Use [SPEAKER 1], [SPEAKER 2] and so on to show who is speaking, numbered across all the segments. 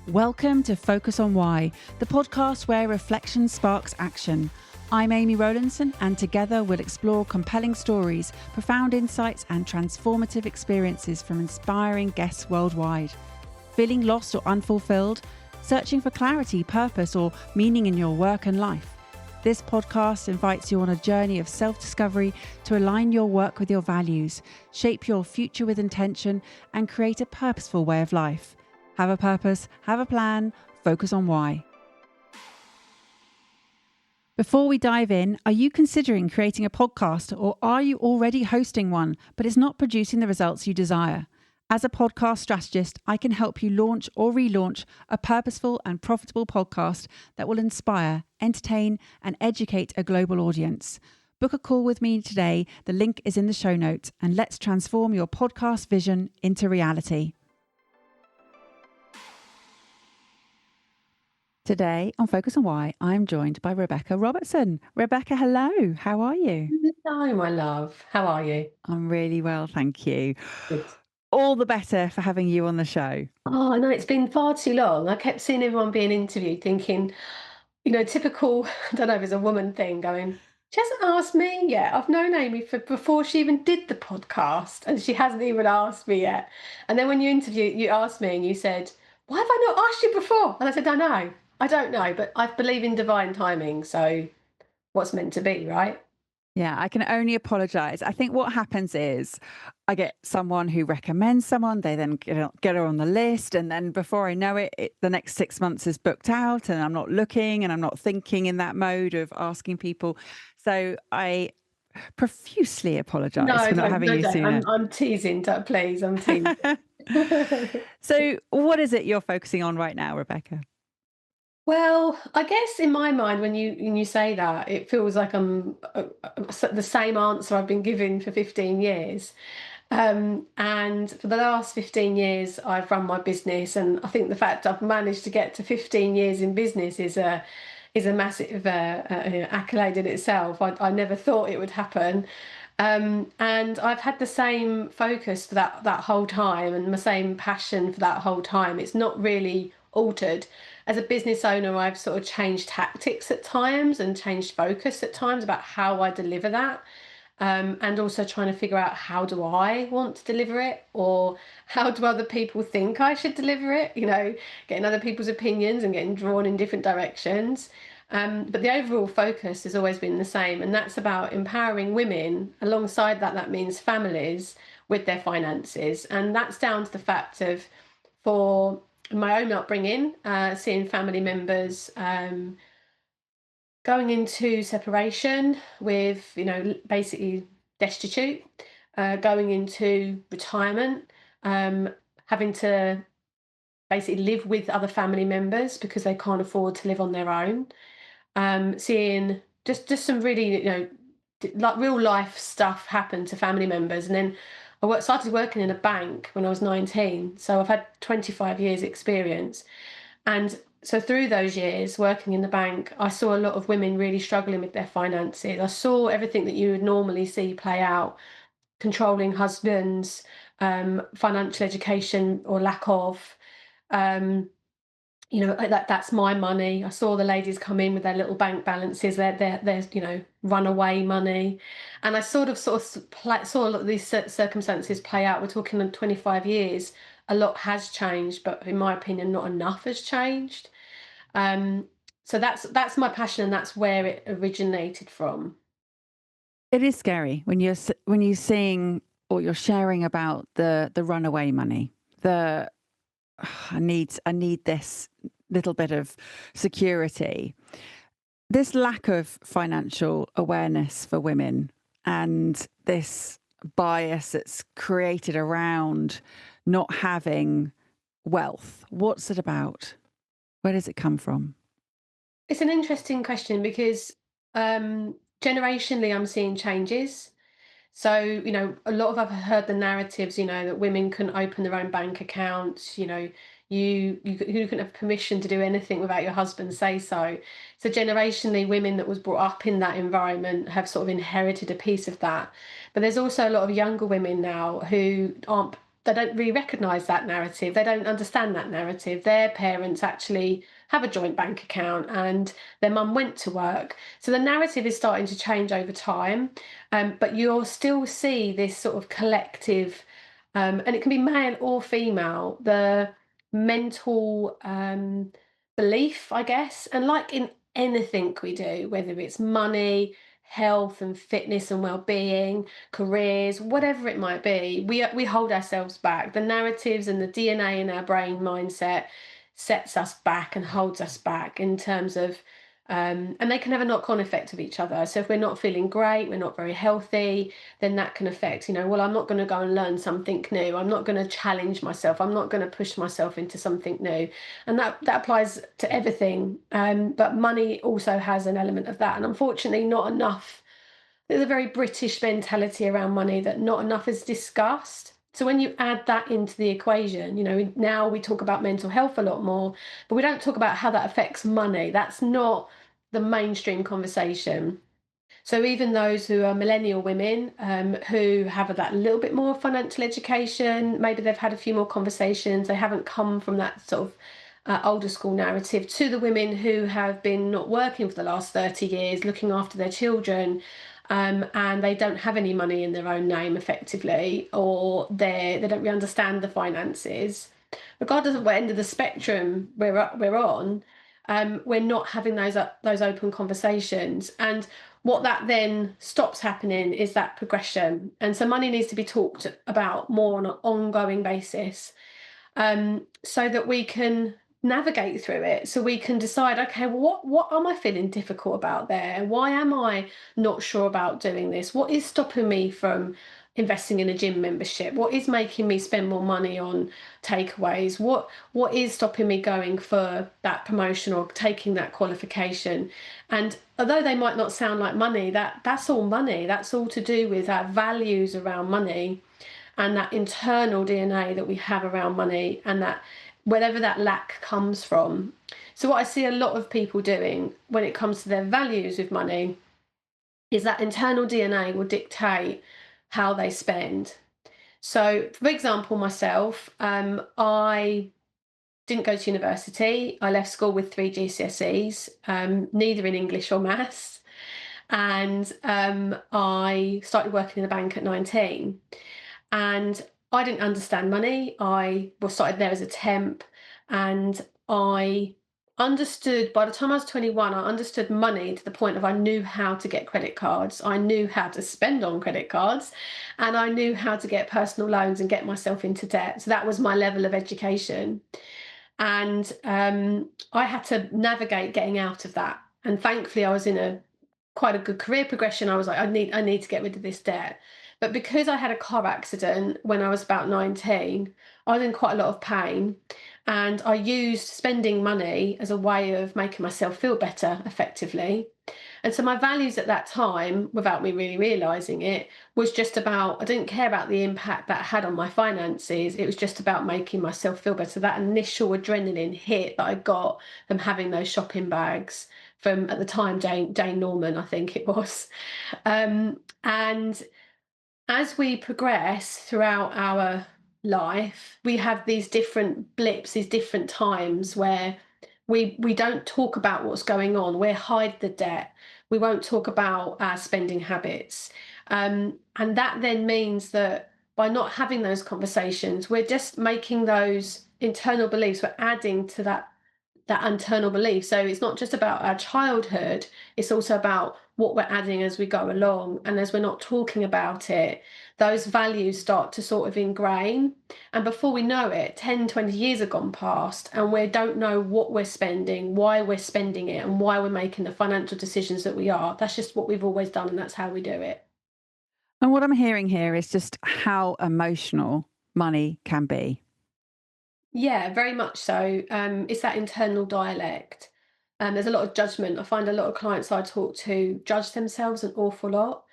[SPEAKER 1] Welcome to Focus on Why, the podcast where reflection sparks action. I'm Amy Robertson, and together we'll explore compelling stories, profound insights, and transformative experiences from inspiring guests worldwide. Feeling lost or unfulfilled? Searching for clarity, purpose, or meaning in your work and life? This podcast invites you on a journey of self-discovery to align your work with your values, shape your future with intention, and create a purposeful way of life. Have a purpose, have a plan, focus on why. Before we dive in, are you considering creating a podcast, or are you already hosting one, but it's not producing the results you desire? As a podcast strategist, I can help you launch or relaunch a purposeful and profitable podcast that will inspire, entertain, and educate a global audience. Book a call with me today. The link is in the show notes, and let's transform your podcast vision into reality. Today on Focus on Why, I'm joined by Rebecca Robertson. Rebecca, hello. How are you?
[SPEAKER 2] Hello, my love. How are you?
[SPEAKER 1] I'm really well, thank you.
[SPEAKER 2] Good.
[SPEAKER 1] All the better for having you on the show.
[SPEAKER 2] Oh, no, it's been far too long. I kept seeing everyone being interviewed thinking, typical, I don't know if it's a woman thing going, she hasn't asked me yet. I've known Amy before she even did the podcast, and she hasn't even asked me yet. And then when you asked me and you said, why have I not asked you before? And I said, I don't know, but I believe in divine timing. So what's meant to be, right?
[SPEAKER 1] Yeah, I can only apologise. I think what happens is I get someone who recommends someone, they then get her on the list, and then before I know it, the next 6 months is booked out, and I'm not looking and I'm not thinking in that mode of asking people. So I profusely apologise for not having you sooner.
[SPEAKER 2] I'm teasing, please. I'm teasing.
[SPEAKER 1] So what is it you're focusing on right now, Rebecca?
[SPEAKER 2] Well, I guess in my mind, when you say that, it feels like I'm the same answer I've been giving for 15 years. And for the last 15 years, I've run my business, and I think the fact I've managed to get to 15 years in business is a massive accolade in itself. I never thought it would happen. And I've had the same focus for that whole time, and my same passion for that whole time. It's not really altered. As a business owner, I've sort of changed tactics at times and changed focus at times about how I deliver that. And also trying to figure out, how do I want to deliver it, or how do other people think I should deliver it, getting other people's opinions and getting drawn in different directions. But the overall focus has always been the same, and that's about empowering women. Alongside that, that means families with their finances. And that's down to the fact of, for my own upbringing, seeing family members going into separation with, basically destitute, going into retirement, having to basically live with other family members because they can't afford to live on their own. Seeing just some really, like real life stuff happen to family members. And then I started working in a bank when I was 19. So I've had 25 years experience. And so through those years working in the bank, I saw a lot of women really struggling with their finances. I saw everything that you would normally see play out: controlling husbands, financial education or lack of, um, that's my money. I saw the ladies come in with their little bank balances, their runaway money, and I saw a lot of these circumstances play out. We're talking in 25 years. A lot has changed, but in my opinion, not enough has changed. So that's my passion, and that's where it originated from.
[SPEAKER 1] It is scary when you're seeing or you're sharing about the runaway money. I need this little bit of security. This lack of financial awareness for women, and this bias that's created around not having wealth. What's it about? Where does it come from?
[SPEAKER 2] It's an interesting question because generationally, I'm seeing changes. So, a lot of I've heard the narratives, that women couldn't open their own bank accounts, you couldn't have permission to do anything without your husband say so. So generationally, women that was brought up in that environment have sort of inherited a piece of that. But there's also a lot of younger women now who they don't really recognize that narrative. They don't understand that narrative. Their parents actually have a joint bank account and their mum went to work. So the narrative is starting to change over time. But you'll still see this sort of collective, and it can be male or female, the mental belief, I guess. And like in anything we do, whether it's money, health and fitness and well-being, careers, whatever it might be, we hold ourselves back. The narratives and the DNA in our brain mindset sets us back and holds us back in terms of, and they can have a knock-on effect of each other. So if we're not feeling great, we're not very healthy, then that can affect, well, I'm not going to go and learn something new. I'm not going to challenge myself. I'm not going to push myself into something new. And that applies to everything. But money also has an element of that. And unfortunately, not enough. There's a very British mentality around money that not enough is discussed. So when you add that into the equation, now we talk about mental health a lot more, but we don't talk about how that affects money. That's not the mainstream conversation. So even those who are millennial women, who have that little bit more financial education, maybe they've had a few more conversations, they haven't come from that sort of older school narrative, to the women who have been not working for the last 30 years, looking after their children, and they don't have any money in their own name effectively, or they don't really understand the finances. Regardless of what end of the spectrum we're on, we're not having those open conversations. And what that then stops happening is that progression. And so money needs to be talked about more on an ongoing basis, so that we can navigate through it. So we can decide, okay, well, what am I feeling difficult about there? Why am I not sure about doing this? What is stopping me from investing in a gym membership? What is making me spend more money on takeaways? What is stopping me going for that promotion or taking that qualification? And although they might not sound like money, that's all money. That's all to do with our values around money and that internal DNA that we have around money, and that wherever that lack comes from. So what I see a lot of people doing when it comes to their values with money is that internal DNA will dictate how they spend. So for example, myself, I didn't go to university. I left school with 3 GCSEs, neither in English or maths. And I started working in a bank at 19. And I didn't understand money. I was started there as a temp, and I understood, by the time I was 21, I understood money to the point of I knew how to get credit cards, I knew how to spend on credit cards, and I knew how to get personal loans and get myself into debt. So that was my level of education. And I had to navigate getting out of that. And thankfully, I was in a quite a good career progression. I was like, I need to get rid of this debt. But because I had a car accident when I was about 19, I was in quite a lot of pain. And I used spending money as a way of making myself feel better effectively. And so my values at that time, without me really realizing it, was just about, I didn't care about the impact that had on my finances. It was just about making myself feel better. That initial adrenaline hit that I got from having those shopping bags from, at the time, Jane Norman, I think it was. And as we progress throughout our life, we have these different blips, these different times where we don't talk about what's going on. We hide the debt. We won't talk about our spending habits. And that then means that by not having those conversations, we're just making those internal beliefs, we're adding to that internal belief. So it's not just about our childhood, it's also about what we're adding as we go along. And as we're not talking about it, those values start to sort of ingrain. And before we know it, 10, 20 years have gone past, and we don't know what we're spending, why we're spending it, and why we're making the financial decisions that we are. That's just what we've always done, and that's how we do it.
[SPEAKER 1] And what I'm hearing here is just how emotional money can be.
[SPEAKER 2] Yeah, very much so. It's that internal dialect. There's a lot of judgment. I find a lot of clients I talk to judge themselves an awful lot.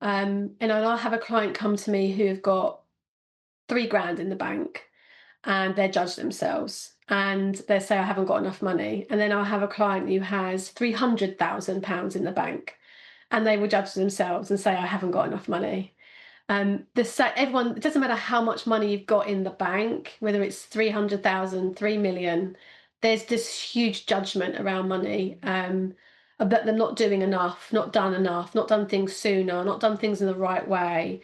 [SPEAKER 2] And I'll have a client come to me who have got 3 grand in the bank, and they judge themselves and they say, I haven't got enough money. And then I'll have a client who has £300,000 in the bank, and they will judge themselves and say, I haven't got enough money. Everyone, it doesn't matter how much money you've got in the bank, whether it's 300,000, 3 million, there's this huge judgment around money, that they're not doing enough, not done enough, not done things sooner, not done things in the right way.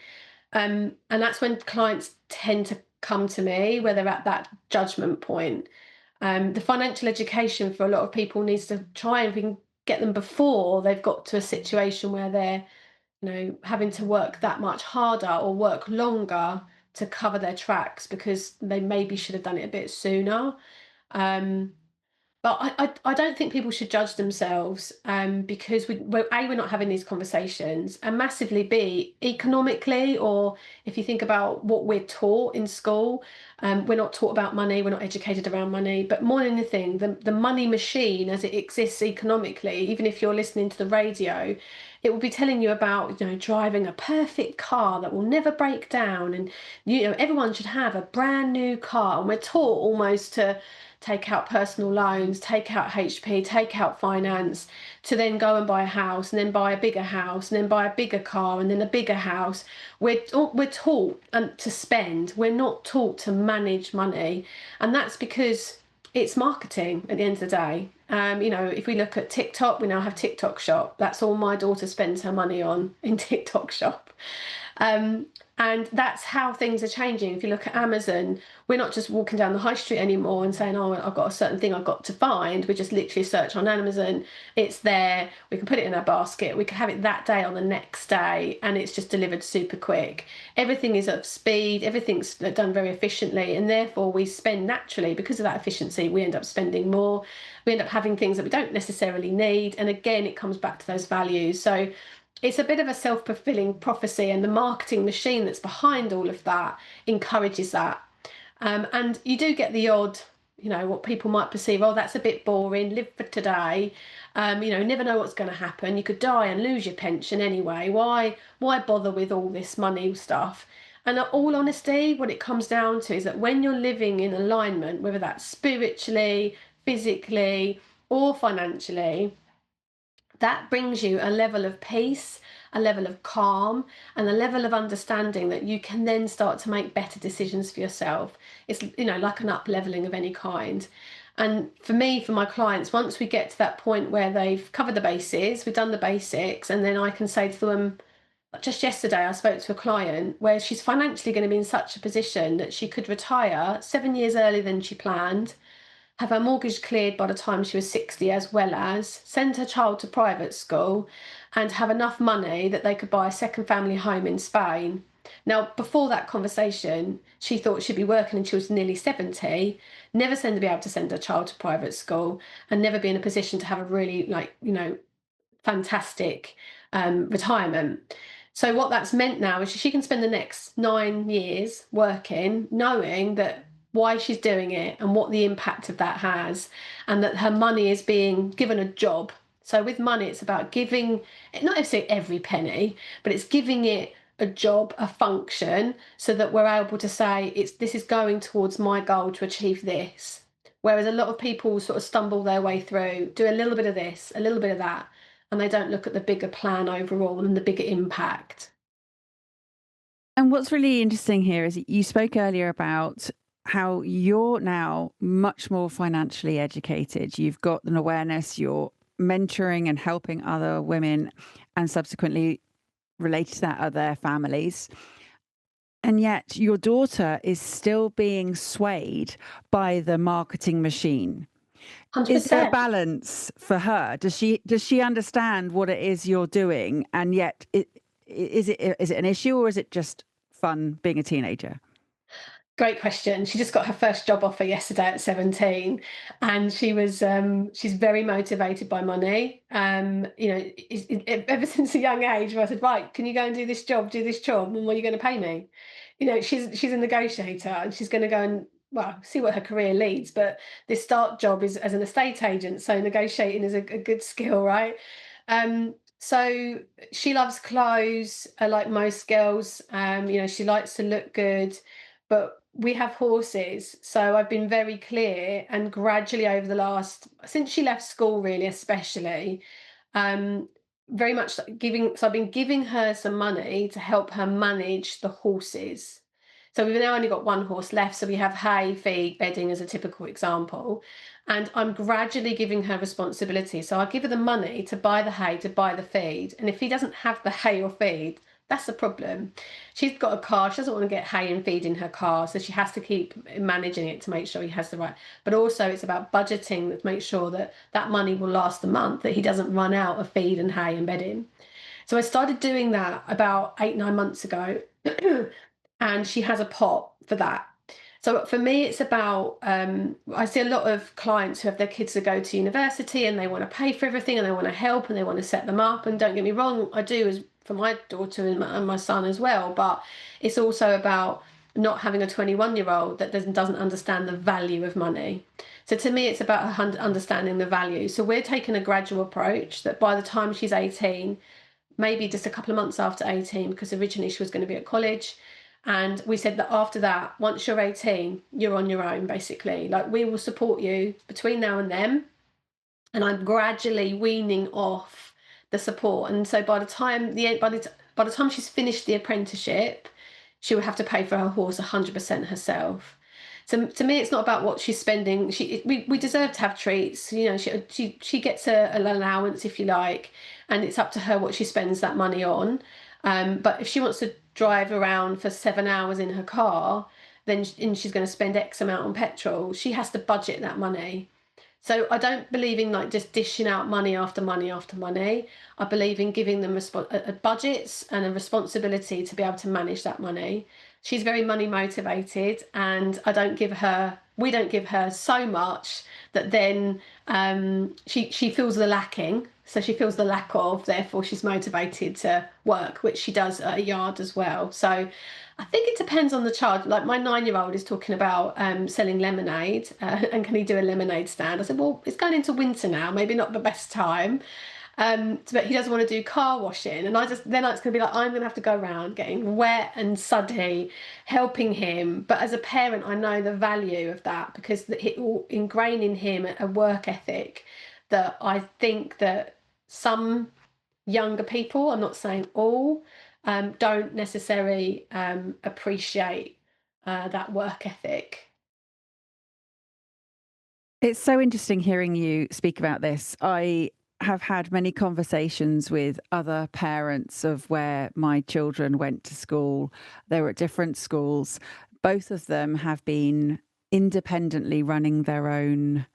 [SPEAKER 2] And that's when clients tend to come to me where they're at that judgment point. The financial education for a lot of people needs to try and we can get them before they've got to a situation where they're, having to work that much harder or work longer to cover their tracks because they maybe should have done it a bit sooner. Um, but I don't think people should judge themselves, because we're not having these conversations, and massively B, economically, or if you think about what we're taught in school, we're not taught about money, we're not educated around money. But more than anything, the money machine as it exists economically, even if you're listening to the radio, it will be telling you about, driving a perfect car that will never break down, and everyone should have a brand new car. And we're taught almost to take out personal loans, take out HP, take out finance, to then go and buy a house, and then buy a bigger house, and then buy a bigger car, and then a bigger house. We're taught to spend. We're not taught to manage money, and that's because it's marketing at the end of the day. If we look at TikTok, we now have TikTok Shop. That's all my daughter spends her money on in TikTok Shop. Um, and that's how things are changing. If you look at Amazon, we're not just walking down the high street anymore and saying, oh, I've got a certain thing I've got to find. We just literally search on Amazon. It's there. We can put it in our basket. We can have it that day on the next day, and it's just delivered super quick. Everything is at speed. Everything's done very efficiently. And therefore, we spend naturally, because of that efficiency, we end up spending more. We end up having things that we don't necessarily need. And again, it comes back to those values. So it's a bit of a self-fulfilling prophecy, and the marketing machine that's behind all of that encourages that. And you do get the odd, what people might perceive, oh, that's a bit boring, live for today. Never know what's going to happen. You could die and lose your pension anyway. Why bother with all this money stuff? And in all honesty, what it comes down to is that when you're living in alignment, whether that's spiritually, physically, or financially, that brings you a level of peace, a level of calm, and a level of understanding that you can then start to make better decisions for yourself. It's, like an up leveling of any kind. And for me, for my clients, once we get to that point where they've covered the bases, we've done the basics, and then I can say to them, just yesterday, I spoke to a client where she's financially going to be in such a position that she could retire 7 years earlier than she planned, have her mortgage cleared by the time she was 60, as well as send her child to private school and have enough money that they could buy a second family home in Spain. Now, before that conversation, she thought she'd be working until she was nearly 70, never send be able to send her child to private school, and never be in a position to have a really, fantastic retirement. So what that's meant now is she can spend the next 9 years working, knowing that why she's doing it and what the impact of that has, and that her money is being given a job. So with money, it's about giving, not necessarily every penny, but it's giving it a job, a function, so that we're able to say this is going towards my goal to achieve this. Whereas a lot of people sort of stumble their way through, do a little bit of this, a little bit of that, and they don't look at the bigger plan overall and the bigger impact.
[SPEAKER 1] And what's really interesting here is that you spoke earlier about how you're now much more financially educated. You've got an awareness, you're mentoring and helping other women, and subsequently related to that, other families. And yet your daughter is still being swayed by the marketing machine. Is there a
[SPEAKER 2] 100%.
[SPEAKER 1] balance for her? Does she understand what it is you're doing, and yet is it an issue, or is it just fun being a teenager?
[SPEAKER 2] Great question. She just got her first job offer yesterday at 17, and she's very motivated by money. Ever since a young age, where I said, right, can you go and do this job, do this job, and what are you going to pay me? She's a negotiator, and she's going to go and, well, see what her career leads. But this start job is as an estate agent, so negotiating is a good skill, right? So she loves clothes, like most girls. She likes to look good, but we have horses. So I've been very clear, and gradually over the last, since she left school, really, especially, um, very much like giving, so I've been giving her some money to help her manage the horses. So we've now only got one horse left. So we have hay, feed, bedding as a typical example. And I'm gradually giving her responsibility. So I give her the money to buy the hay, to buy the feed. And if he doesn't have the hay or feed, that's the problem. She's got a car. She doesn't want to get hay and feed in her car. So she has to keep managing it to make sure he has the right. But also it's about budgeting to make sure that that money will last the month, that he doesn't run out of feed and hay and bedding. So I started doing that about 8, 9 months ago. And she has a pot for that. So for me, it's about, I see a lot of clients who have their kids to go to university and they want to pay for everything and they want to help and they want to set them up. And don't get me wrong, I do as for my daughter and my son as well. But it's also about not having a 21-year-old that doesn't understand the value of money. So to me, it's about understanding the value. So we're taking a gradual approach that by the time she's 18, maybe just a couple of months after 18, because originally she was going to be at college. And we said that after that, once you're 18, you're on your own, basically. Like, we will support you between now and then. And I'm gradually weaning off the support. And so by the time by the time she's finished the apprenticeship, she will have to pay for her horse 100% herself. So to me, it's not about what she's spending. We deserve to have treats. You know, she gets an allowance, if you like, and it's up to her what she spends that money on. But if she wants to drive around for 7 hours in her car, then and she's going to spend X amount on petrol. She has to budget that money. So I don't believe in like just dishing out money after money after money. I believe in giving them budgets and a responsibility to be able to manage that money. She's very money motivated, and we don't give her so much that then she feels the lacking. So she feels the lack of, therefore she's motivated to work, which she does at a yard as well. So I think it depends on the child. Like, my 9-year-old is talking about selling lemonade, and can he do a lemonade stand? I said, well, it's going into winter now, maybe not the best time. But he doesn't want to do car washing, and then it's going to be like, I'm going to have to go around getting wet and suddy, helping him. But as a parent, I know the value of that, because it will ingrain in him a work ethic that I think that some younger people, I'm not saying all, don't necessarily appreciate that work ethic.
[SPEAKER 1] It's so interesting hearing you speak about this. I have had many conversations with other parents of where my children went to school. They were at different schools. Both of them have been independently running their own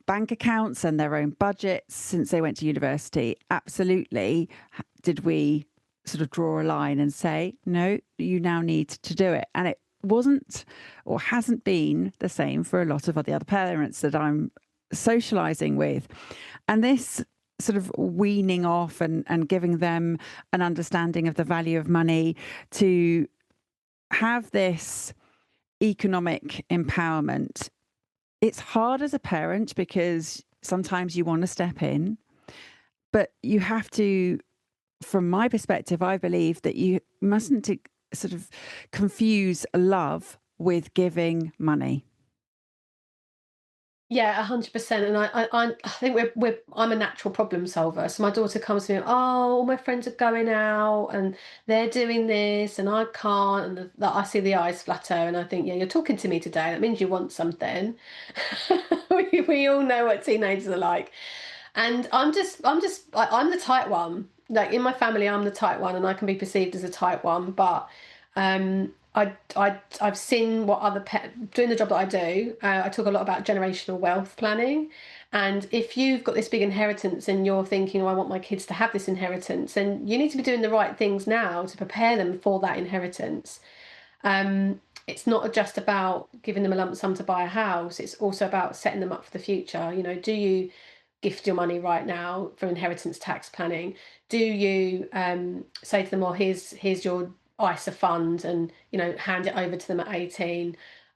[SPEAKER 1] bank accounts and their own budgets since they went to university. Absolutely. Did we sort of draw a line and say, no, you now need to do it? And it wasn't or hasn't been the same for a lot of the other parents that I'm socializing with. And this sort of weaning off and giving them an understanding of the value of money, to have this economic empowerment, it's hard as a parent because sometimes you want to step in, but you have to, from my perspective, I believe that you mustn't sort of confuse love with giving money.
[SPEAKER 2] Yeah, 100%. And I think I'm a natural problem solver. So my daughter comes to me, oh, all my friends are going out and they're doing this and I can't. And I see the eyes flutter and I think, yeah, you're talking to me today. That means you want something. We all know what teenagers are like. And I'm the tight one. Like, in my family, I'm the tight one, and I can be perceived as a tight one. But I've seen what doing the job that I do. I talk a lot about generational wealth planning, and if you've got this big inheritance and you're thinking, oh, I want my kids to have this inheritance, then you need to be doing the right things now to prepare them for that inheritance. It's not just about giving them a lump sum to buy a house. It's also about setting them up for the future. You know, do you gift your money right now for inheritance tax planning? Do you say to them, well, here's your ISA fund, and hand it over to them at 18?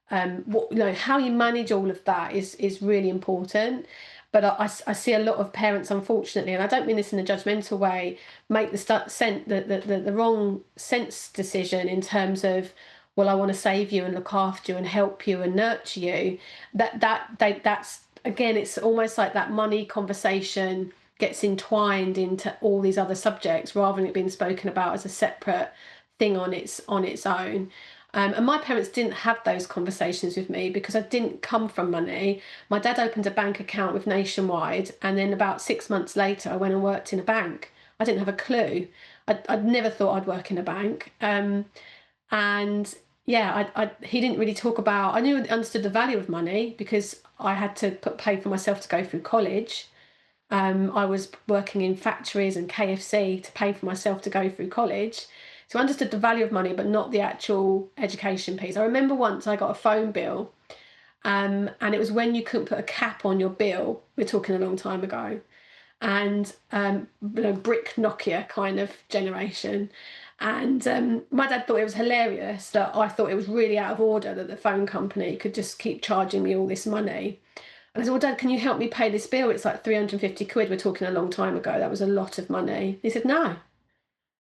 [SPEAKER 2] How you manage all of that is really important. But I see a lot of parents, unfortunately, and I don't mean this in a judgmental way, make the wrong sense decision in terms of, well, I want to save you and look after you and help you and nurture you. That's again, it's almost like that money conversation gets entwined into all these other subjects rather than it being spoken about as a separate thing on its own. And my parents didn't have those conversations with me because I didn't come from money. My dad opened a bank account with Nationwide, and then about 6 months later, I went and worked in a bank. I didn't have a clue. I'd never thought I'd work in a bank. And yeah, he didn't really talk about. I knew understood the value of money because I had to pay for myself to go through college. I was working in factories and KFC to pay for myself to go through college. So I understood the value of money, but not the actual education piece. I remember once I got a phone bill, and it was when you couldn't put a cap on your bill. We're talking a long time ago, and brick Nokia kind of generation. And my dad thought it was hilarious that I thought it was really out of order that the phone company could just keep charging me all this money. And I said, well, Dad, can you help me pay this bill? It's like 350 quid. We're talking a long time ago. That was a lot of money. He said, no,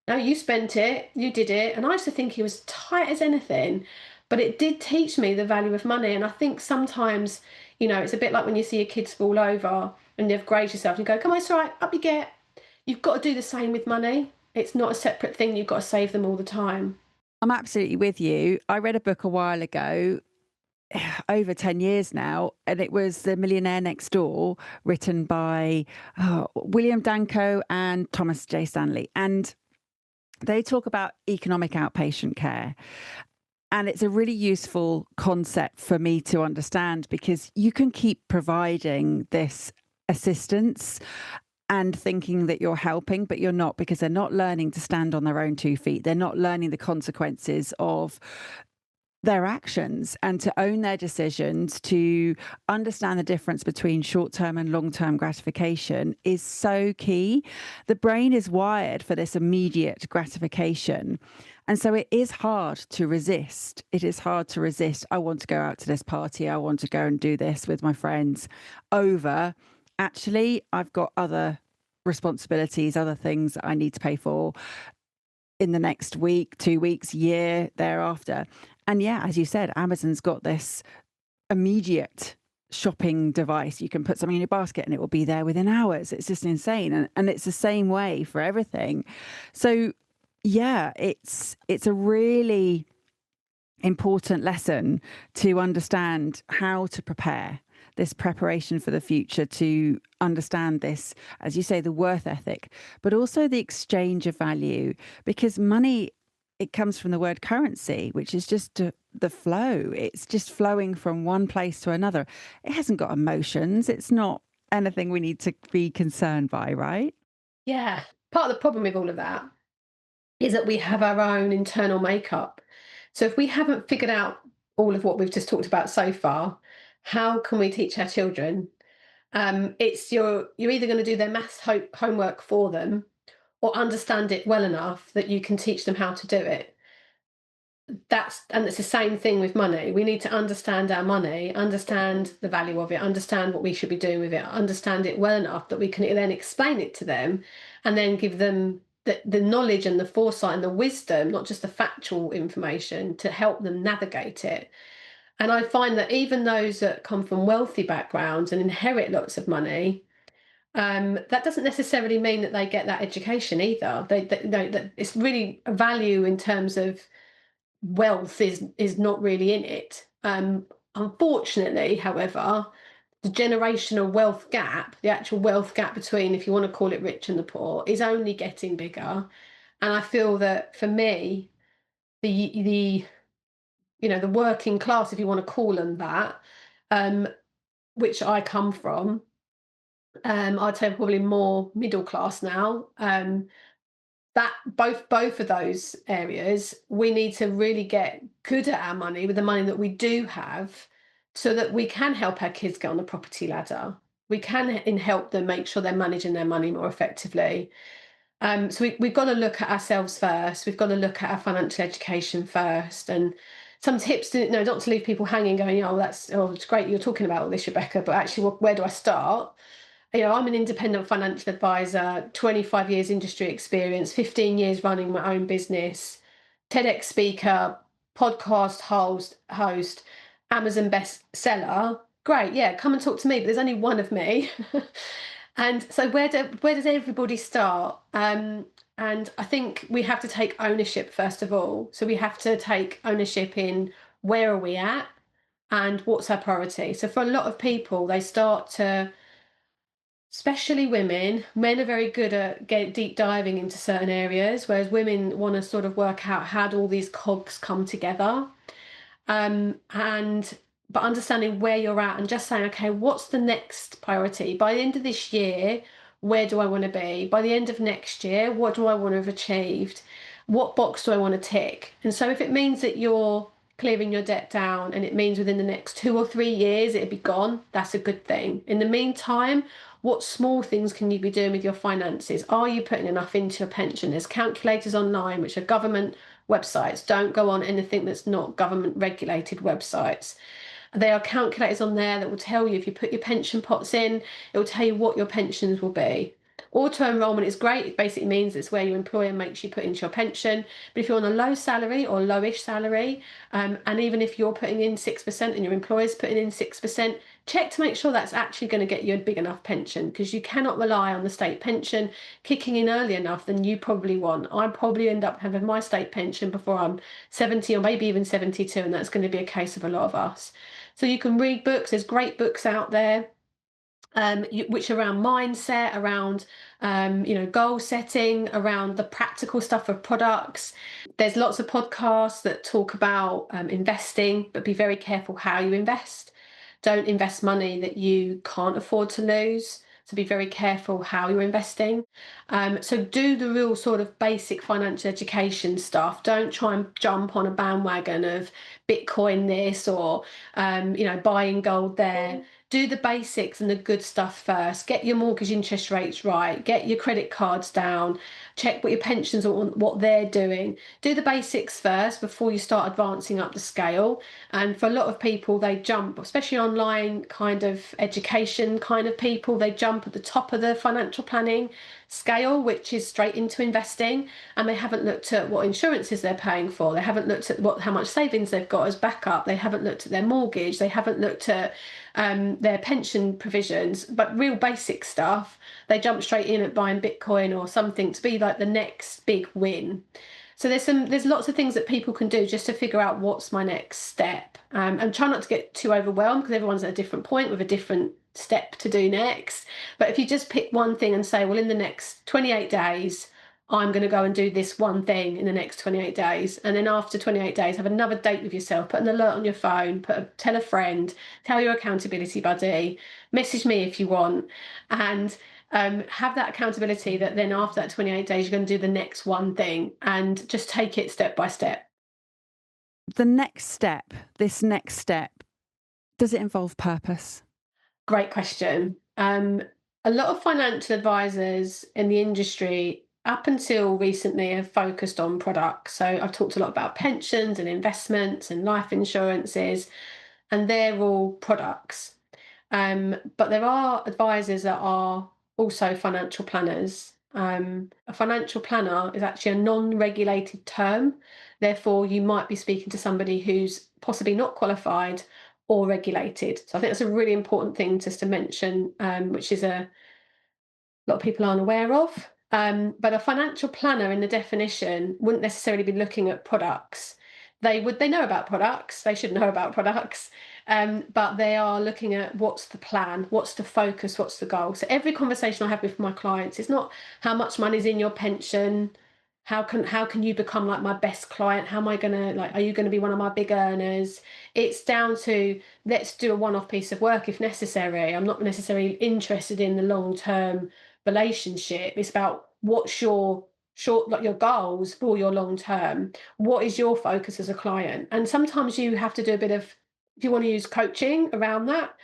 [SPEAKER 2] you spent it, you did it. And I used to think he was tight as anything, but it did teach me the value of money. And I think sometimes, it's a bit like when you see your kids fall over and you've grazed yourself and you go, come on, it's all right, up you get. You've got to do the same with money. It's not a separate thing. You've got to save them all the time.
[SPEAKER 1] I'm absolutely with you. I read a book a while ago, over 10 years now, and it was The Millionaire Next Door, written by William Danko and Thomas J. Stanley. And they talk about economic outpatient care. And it's a really useful concept for me to understand because you can keep providing this assistance and thinking that you're helping, but you're not, because they're not learning to stand on their own 2 feet. They're not learning the consequences of their actions and to own their decisions, to understand the difference between short-term and long-term gratification is so key. The brain is wired for this immediate gratification. And so it is hard to resist. It is hard to resist. I want to go out to this party. I want to go and do this with my friends over. Actually, I've got other responsibilities, other things that I need to pay for in the next week, 2 weeks, year thereafter. And yeah, as you said, Amazon's got this immediate shopping device. You can put something in your basket and it will be there within hours. It's just insane. And it's the same way for everything. So yeah, it's a really important lesson to understand how to prepare, this preparation for the future, to understand this, as you say, the worth ethic, but also the exchange of value, because money, it comes from the word currency, which is just the flow. It's just flowing from one place to another. It hasn't got emotions. It's not anything we need to be concerned by, right?
[SPEAKER 2] Yeah. Part of the problem with all of that is that we have our own internal makeup. So if we haven't figured out all of what we've just talked about so far, how can we teach our children? It's you're either going to do their maths homework for them or understand it well enough that you can teach them how to do it. And it's the same thing with money. We need to understand our money, understand the value of it, understand what we should be doing with it, understand it well enough that we can then explain it to them and then give them the knowledge and the foresight and the wisdom, not just the factual information, to help them navigate it. And I find that even those that come from wealthy backgrounds and inherit lots of money, that doesn't necessarily mean that they get that education either. That it's really a value in terms of wealth is not really in it. Unfortunately, however, the generational wealth gap, the actual wealth gap between, if you want to call it rich and the poor, is only getting bigger. And I feel that for me, the the working class, if you want to call them that, um, which I come from, I'd say probably more middle class now. That both of those areas, we need to really get good at our money with the money that we do have, so that we can help our kids get on the property ladder. We can help them make sure they're managing their money more effectively. So we've got to look at ourselves first. We've got to look at our financial education first, and some tips to not to leave people hanging, going, it's great you're talking about all this, Rebecca, but actually, where do I start? I'm an independent financial advisor, 25 years industry experience, 15 years running my own business, TEDx speaker, podcast host, Amazon bestseller. Great, yeah, come and talk to me, but there's only one of me. And so where does everybody start? And I think we have to take ownership first of all. So we have to take ownership in where are we at and what's our priority. So for a lot of people, they start to, especially women, men are very good at deep diving into certain areas, whereas women want to sort of work out how do all these cogs come together. And but understanding where you're at and just saying, okay, what's the next priority? By the end of this year, where do I want to be? By the end of next year, what do I want to have achieved? What box do I want to tick? And so if it means that you're clearing your debt down and it means within the next 2 or 3 years it'll be gone, that's a good thing. In the meantime, what small things can you be doing with your finances? Are you putting enough into your pension? There's calculators online, which are government websites. Don't go on anything that's not government regulated websites. There are calculators on there that will tell you if you put your pension pots in, it will tell you what your pensions will be. Auto enrolment is great. It basically means it's where your employer makes you put into your pension. But if you're on a low salary or lowish salary, and even if you're putting in 6% and your employer's putting in 6%, check to make sure that's actually going to get you a big enough pension, because you cannot rely on the state pension kicking in early enough than you probably want. I probably end up having my state pension before I'm 70 or maybe even 72, and that's going to be a case of a lot of us. So you can read books. There's great books out there, which are around mindset, around goal setting, around the practical stuff of products. There's lots of podcasts that talk about investing, but be very careful how you invest. Don't invest money that you can't afford to lose. So be very careful how you're investing. So do the real sort of basic financial education stuff. Don't try and jump on a bandwagon of Bitcoin this or buying gold there. Do the basics and the good stuff first. Get your mortgage interest rates right. Get your credit cards down. Check what your pensions are, what they're doing. Do the basics first before you start advancing up the scale. And for a lot of people, they jump, especially online kind of education kind of people, they jump at the top of the financial planning scale, which is straight into investing, and they haven't looked at what insurances they're paying for. They haven't looked at how much savings they've got as backup. They haven't looked at their mortgage. They haven't looked at their pension provisions, but real basic stuff. They jump straight in at buying Bitcoin or something to be like the next big win. So there's lots of things that people can do just to figure out what's my next step, and try not to get too overwhelmed, because everyone's at a different point with a different step to do next. But if you just pick one thing and say, well, in the next 28 days, I'm going to go and do this one thing in the next 28 days. And then after 28 days, have another date with yourself, put an alert on your phone, tell a friend, tell your accountability buddy, message me if you want, and have that accountability that then after that 28 days, you're going to do the next one thing, and just take it step by step.
[SPEAKER 1] The next step, this next step, does it involve purpose?
[SPEAKER 2] Great question. A lot of financial advisors in the industry up until recently have focused on products. So I've talked a lot about pensions and investments and life insurances, and they're all products. But there are advisors that are also financial planners. A financial planner is actually a non-regulated term. Therefore, you might be speaking to somebody who's possibly not qualified or regulated. So I think that's a really important thing just to mention, which is a lot of people aren't aware of. But a financial planner in the definition wouldn't necessarily be looking at products. They know about products, they should know about products, but they are looking at what's the plan, what's the focus, what's the goal. So every conversation I have with my clients is not how much money's in your pension, how can you become like my best client, how am I gonna, like, are you gonna be one of my big earners? It's down to, let's do a one-off piece of work if necessary. I'm not necessarily interested in the long-term relationship. It's about what's your like your goals for your long term. What is your focus as a client? And sometimes you have to do a bit of, if you want to use coaching around that,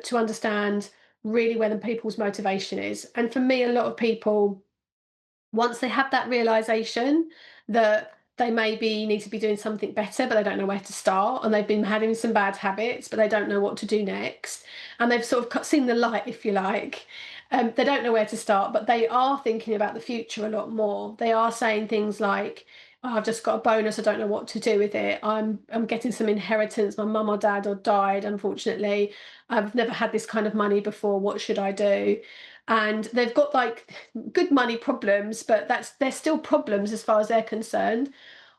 [SPEAKER 2] to understand really where the people's motivation is. And for me, a lot of people, once they have that realization that they maybe need to be doing something better, but they don't know where to start, and they've been having some bad habits, but they don't know what to do next, and they've sort of seen the light, if you like. They don't know where to start, but they are thinking about the future a lot more. They are saying things like, "Oh, I've just got a bonus, I don't know what to do with it. I'm getting some inheritance, my mum or dad or died, unfortunately. I've never had this kind of money before, what should I do?" And they've got, like, good money problems, but they're still problems as far as they're concerned.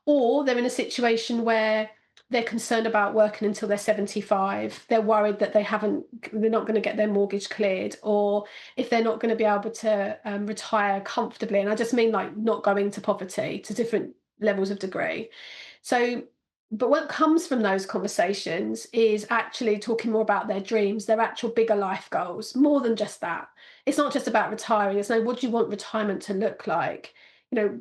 [SPEAKER 2] Or they're in a situation where they're concerned about working until they're 75. They're worried that they're not going to get their mortgage cleared, or if they're not going to be able to retire comfortably. And I just mean like not going to poverty to different levels of degree. So, but what comes from those conversations is actually talking more about their dreams, their actual bigger life goals, more than just that. It's not just about retiring. It's like, what do you want retirement to look like?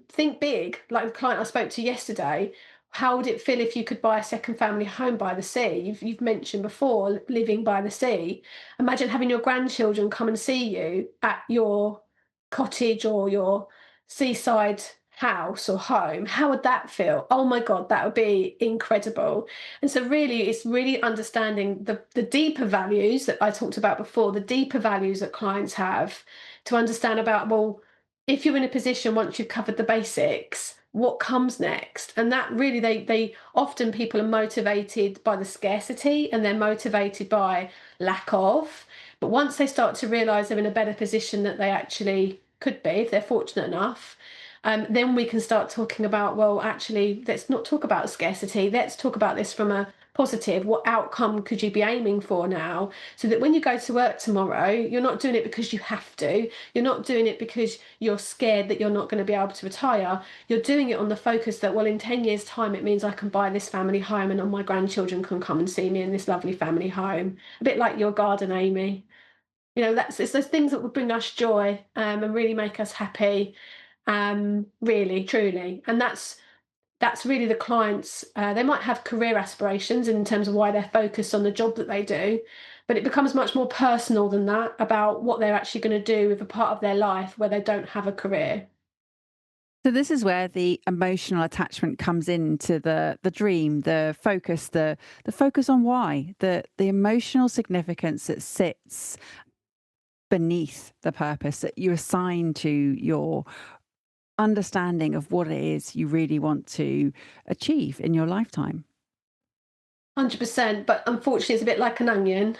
[SPEAKER 2] Think big. Like the client I spoke to yesterday, how would it feel if you could buy a second family home by the sea? You've mentioned before living by the sea. Imagine having your grandchildren come and see you at your cottage or your seaside house or home. How would that feel? Oh my God, that would be incredible. And so really it's really understanding the deeper values that I talked about before, the deeper values that clients have, to understand about, well, if you're in a position once you've covered the basics, what comes next? And that really, they often, people are motivated by the scarcity and they're motivated by lack of. But once they start to realize they're in a better position that they actually could be, if they're fortunate enough, then we can start talking about, well, actually, let's not talk about scarcity. Let's talk about this from a positive. What outcome could you be aiming for now? So that when you go to work tomorrow, you're not doing it because you have to. You're not doing it because you're scared that you're not going to be able to retire. You're doing it on the focus that, well, in 10 years' time, it means I can buy this family home and all my grandchildren can come and see me in this lovely family home. A bit like your garden, Amy. It's those things that would bring us joy, and really make us happy, really, truly. And that's really the clients. They might have career aspirations in terms of why they're focused on the job that they do, but it becomes much more personal than that, about what they're actually going to do with a part of their life where they don't have a career.
[SPEAKER 1] So this is where the emotional attachment comes into the dream, the focus on why, the emotional significance that sits beneath the purpose that you assign to your understanding of what it is you really want to achieve in your lifetime.
[SPEAKER 2] 100%, but unfortunately, it's a bit like an onion.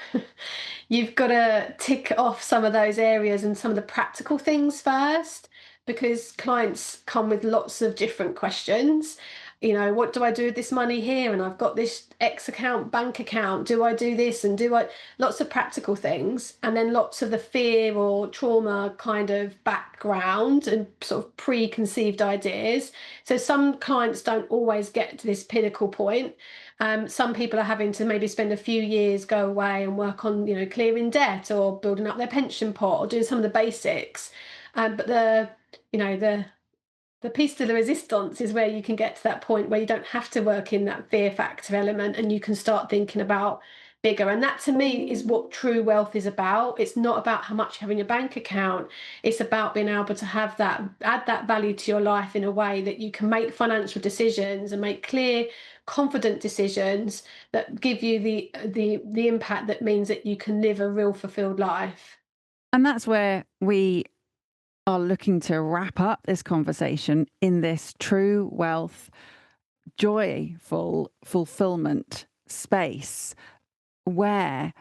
[SPEAKER 2] You've got to tick off some of those areas and some of the practical things first, because clients come with lots of different questions. What do I do with this money here? And I've got this X account, bank account. Do I do this? And do I, lots of practical things, and then lots of the fear or trauma kind of background and sort of preconceived ideas. So some clients don't always get to this pinnacle point. Some people are having to maybe spend a few years, go away and work on, clearing debt or building up their pension pot or doing some of the basics. But the piece de la resistance is where you can get to that point where you don't have to work in that fear factor element and you can start thinking about bigger. And that to me is what true wealth is about. It's not about how much you have in your bank account. It's about being able to have that, add that value to your life in a way that you can make financial decisions and make clear, confident decisions that give you the impact that means that you can live a real fulfilled life.
[SPEAKER 1] And that's where we are looking to wrap up this conversation in this true wealth, joyful fulfillment space where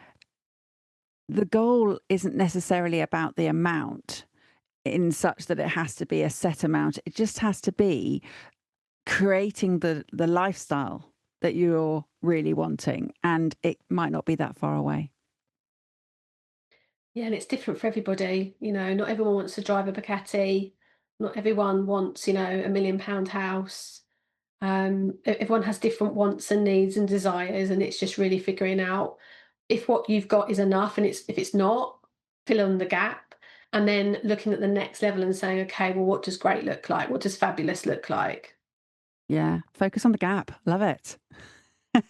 [SPEAKER 1] the goal isn't necessarily about the amount in such that it has to be a set amount. It just has to be creating the lifestyle that you're really wanting. And it might not be that far away.
[SPEAKER 2] Yeah, and it's different for everybody. Not everyone wants to drive a Bugatti. Not everyone wants, £1 million house. Everyone has different wants and needs and desires, and it's just really figuring out if what you've got is enough, and if it's not, fill in the gap, and then looking at the next level and saying, okay, well, what does great look like? What does fabulous look like?
[SPEAKER 1] Yeah. Focus on the gap. Love it.
[SPEAKER 2] Mind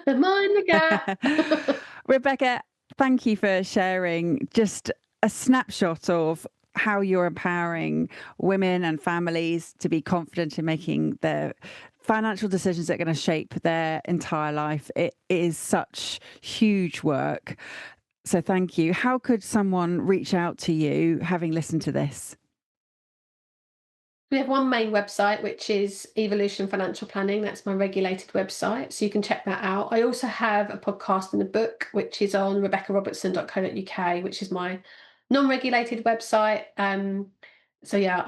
[SPEAKER 2] the gap.
[SPEAKER 1] Rebecca, thank you for sharing just a snapshot of how you're empowering women and families to be confident in making their financial decisions that are going to shape their entire life. It is such huge work. So thank you. How could someone reach out to you having listened to this?
[SPEAKER 2] We have one main website, which is Evolution Financial Planning. That's my regulated website, so you can check that out. I also have a podcast and a book, which is on rebeccarobertson.co.uk, which is my non-regulated website. So yeah,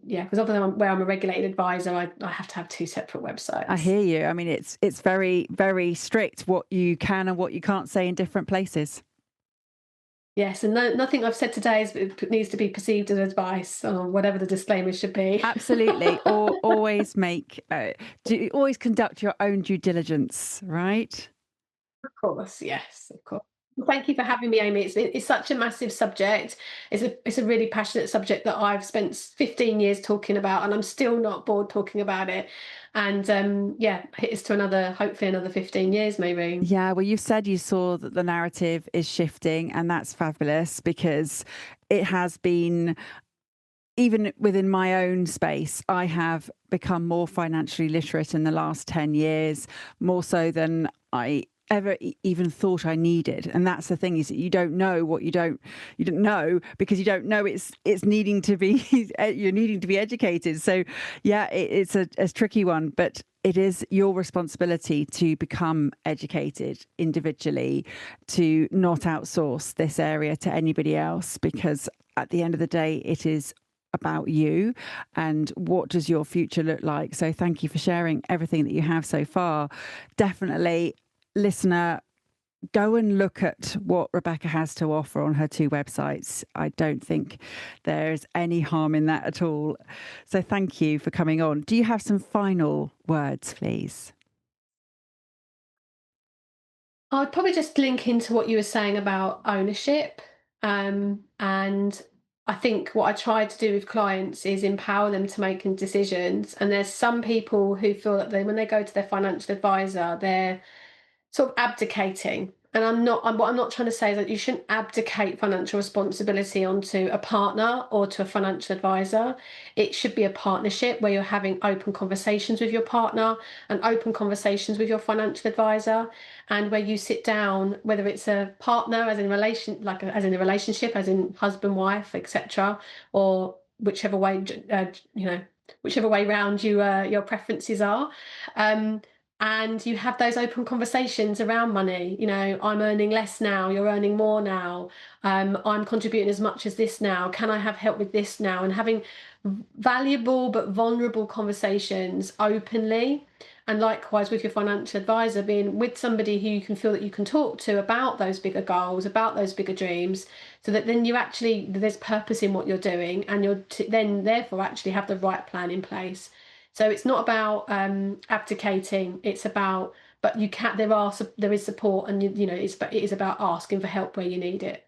[SPEAKER 2] because other than where I'm a regulated advisor, I have to have two separate websites.
[SPEAKER 1] I hear you. I mean, it's very, very strict what you can and what you can't say in different places.
[SPEAKER 2] Yes, and nothing I've said today needs to be perceived as advice, or whatever the disclaimer should be.
[SPEAKER 1] Absolutely. Or always always conduct your own due diligence, right?
[SPEAKER 2] Of course, yes, of course. Well, thank you for having me, Amy. It's such a massive subject. It's a really passionate subject that I've spent 15 years talking about, and I'm still not bored talking about it. And yeah, it's to hopefully another 15 years, maybe.
[SPEAKER 1] Yeah, well, you've said you saw that the narrative is shifting, and that's fabulous because it has been, even within my own space, I have become more financially literate in the last 10 years, more so than I ever even thought I needed. And that's the thing, is that you don't know what you don't know, because you don't know it's needing to be you're needing to be educated. So yeah, it's a tricky one, but it is your responsibility to become educated individually, to not outsource this area to anybody else, because at the end of the day, it is about you and what does your future look like. So thank you for sharing everything that you have so far. Definitely, listener, go and look at what Rebecca has to offer on her two websites. I don't think there's any harm in that at all. So thank you for coming on. Do you have some final words, please?
[SPEAKER 2] I'd probably just link into what you were saying about ownership. And I think what I try to do with clients is empower them to make decisions. And there's some people who feel that when they go to their financial advisor, they're sort of abdicating. And what I'm not trying to say is that you shouldn't abdicate financial responsibility onto a partner or to a financial advisor. It should be a partnership where you're having open conversations with your partner and open conversations with your financial advisor, and where you sit down, whether it's a partner as in as in a relationship, as in husband, wife, etc., or whichever way, whichever way round your preferences are. And you have those open conversations around money. I'm earning less now, you're earning more now. I'm contributing as much as this now. Can I have help with this now? And having valuable but vulnerable conversations openly. And likewise with your financial advisor, being with somebody who you can feel that you can talk to about those bigger goals, about those bigger dreams, so that then there's purpose in what you're doing, and then therefore actually have the right plan in place. So it's not about abdicating. It's about, but there is support, and it is about asking for help where you need it.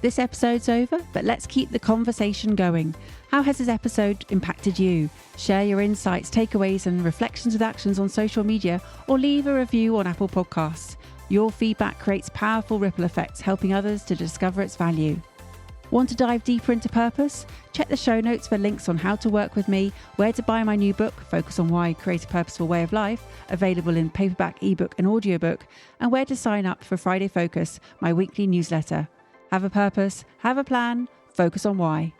[SPEAKER 1] This episode's over, but let's keep the conversation going. How has this episode impacted you? Share your insights, takeaways, and reflections with actions on social media, or leave a review on Apple Podcasts. Your feedback creates powerful ripple effects, helping others to discover its value. Want to dive deeper into purpose? Check the show notes for links on how to work with me, where to buy my new book, Focus on Why, Create a Purposeful Way of Life, available in paperback, ebook and audiobook, and where to sign up for Friday Focus, my weekly newsletter. Have a purpose, have a plan, focus on why.